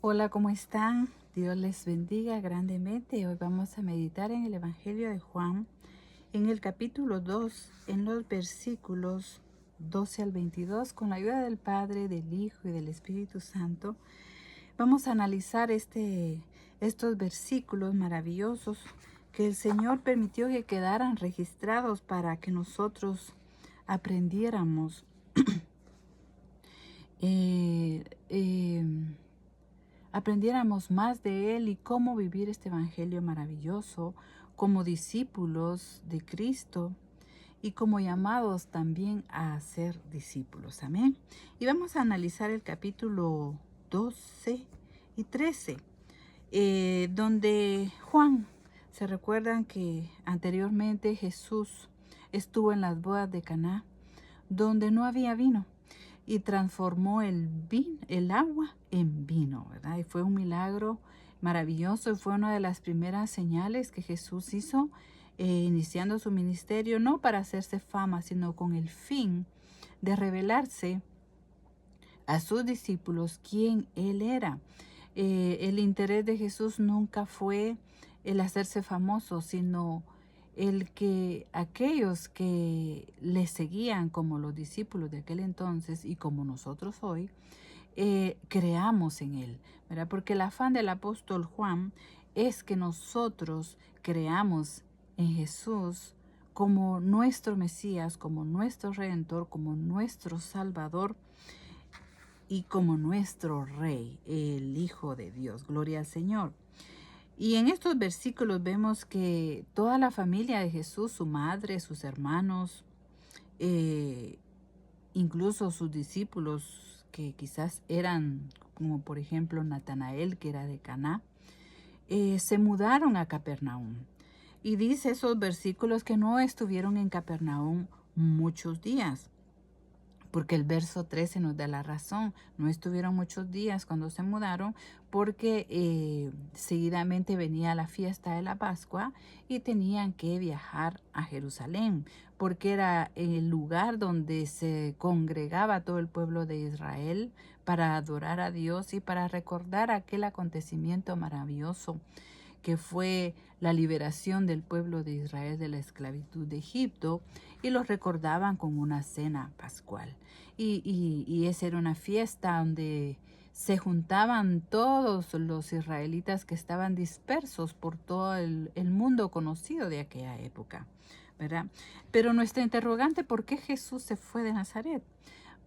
Hola, ¿cómo están? Dios les bendiga grandemente. Hoy vamos a meditar en el Evangelio de Juan, en el capítulo 2, en los versículos 12 al 22, con la ayuda del Padre, del Hijo y del Espíritu Santo. Vamos a analizar estos versículos maravillosos que el Señor permitió que quedaran registrados para que nosotros aprendiéramos. eh, eh, aprendiéramos más de Él y cómo vivir este Evangelio maravilloso como discípulos de Cristo y como llamados también a ser discípulos. Amén. Y vamos a analizar el capítulo 12 y 13, donde Juan, se recuerdan que anteriormente Jesús estuvo en las bodas de Caná, donde no había vino, y transformó el agua en vino, ¿verdad? Y fue un milagro maravilloso y fue una de las primeras señales que Jesús hizo iniciando su ministerio, no para hacerse fama, sino con el fin de revelarse a sus discípulos quién Él era. El interés de Jesús nunca fue el hacerse famoso, sino el que aquellos que le seguían como los discípulos de aquel entonces y como nosotros hoy, creamos en Él, ¿verdad? Porque el afán del apóstol Juan es que nosotros creamos en Jesús como nuestro Mesías, como nuestro Redentor, como nuestro Salvador y como nuestro Rey, el Hijo de Dios. Gloria al Señor. Y en estos versículos vemos que toda la familia de Jesús, su madre, sus hermanos, eh, incluso sus discípulos, que quizás eran como por ejemplo Natanael, que era de Caná, se mudaron a Capernaum. Y dice esos versículos que no estuvieron en Capernaum muchos días, porque el verso 13 nos da la razón. No estuvieron muchos días cuando se mudaron, porque seguidamente venía la fiesta de la Pascua y tenían que viajar a Jerusalén, porque era el lugar donde se congregaba todo el pueblo de Israel para adorar a Dios y para recordar aquel acontecimiento maravilloso que fue la liberación del pueblo de Israel de la esclavitud de Egipto, y los recordaban con una cena pascual. Y esa era una fiesta donde se juntaban todos los israelitas que estaban dispersos por todo el mundo conocido de aquella época, ¿verdad? Pero nuestra interrogante, ¿por qué Jesús se fue de Nazaret?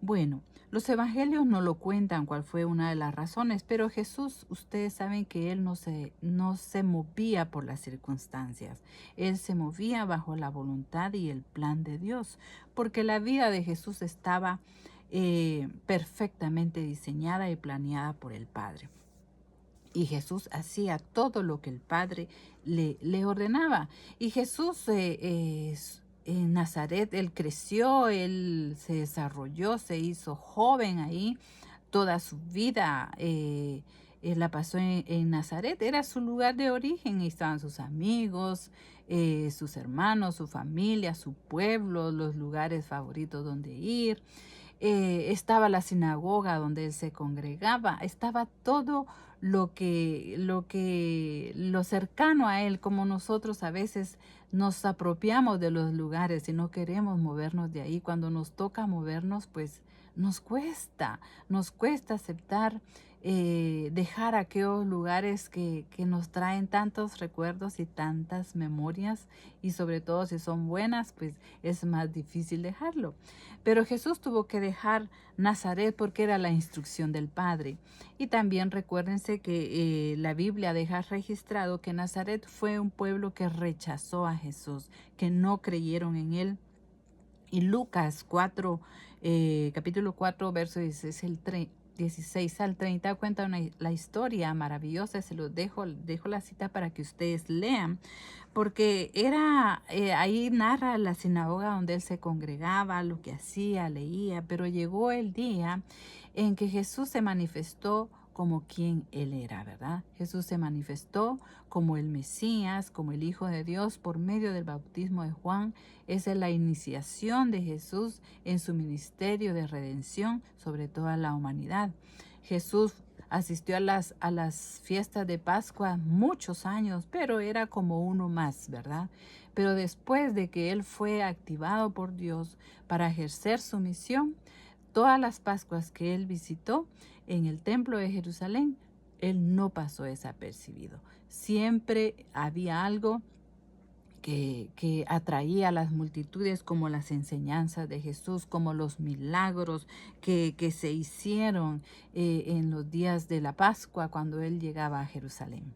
Bueno, los evangelios no lo cuentan cuál fue una de las razones, pero Jesús, ustedes saben que Él no se movía por las circunstancias. Él se movía bajo la voluntad y el plan de Dios, porque la vida de Jesús estaba perfectamente diseñada y planeada por el Padre. Y Jesús hacía todo lo que el Padre le ordenaba. Y Jesús en Nazaret, Él creció, Él se desarrolló, se hizo joven ahí. Toda su vida la pasó en Nazaret. Era su lugar de origen. Ahí estaban sus amigos, sus hermanos, su familia, su pueblo, los lugares favoritos donde ir. Estaba la sinagoga donde él se congregaba, estaba todo lo cercano a él, como nosotros a veces nos apropiamos de los lugares y no queremos movernos de ahí. Cuando nos toca movernos, pues nos cuesta aceptar, dejar aquellos lugares que nos traen tantos recuerdos y tantas memorias, y sobre todo si son buenas, pues es más difícil dejarlo. Pero Jesús tuvo que dejar Nazaret porque era la instrucción del Padre. Y también recuérdense que la Biblia deja registrado que Nazaret fue un pueblo que rechazó a Jesús, que no creyeron en él. Y Lucas 4, capítulo 4, verso 16 al 30 cuenta la historia maravillosa. Se los dejo la cita para que ustedes lean, porque ahí narra la sinagoga donde él se congregaba, lo que hacía, leía, pero llegó el día en que Jesús se manifestó como quien él era, ¿verdad? Jesús se manifestó como el Mesías, como el Hijo de Dios por medio del bautismo de Juan. Esa es la iniciación de Jesús en su ministerio de redención sobre toda la humanidad. Jesús asistió a las fiestas de Pascua muchos años, pero era como uno más, ¿verdad? Pero después de que él fue activado por Dios para ejercer su misión, todas las Pascuas que él visitó en el templo de Jerusalén, él no pasó desapercibido. Siempre había algo que atraía a las multitudes, como las enseñanzas de Jesús, como los milagros que se hicieron en los días de la Pascua cuando él llegaba a Jerusalén.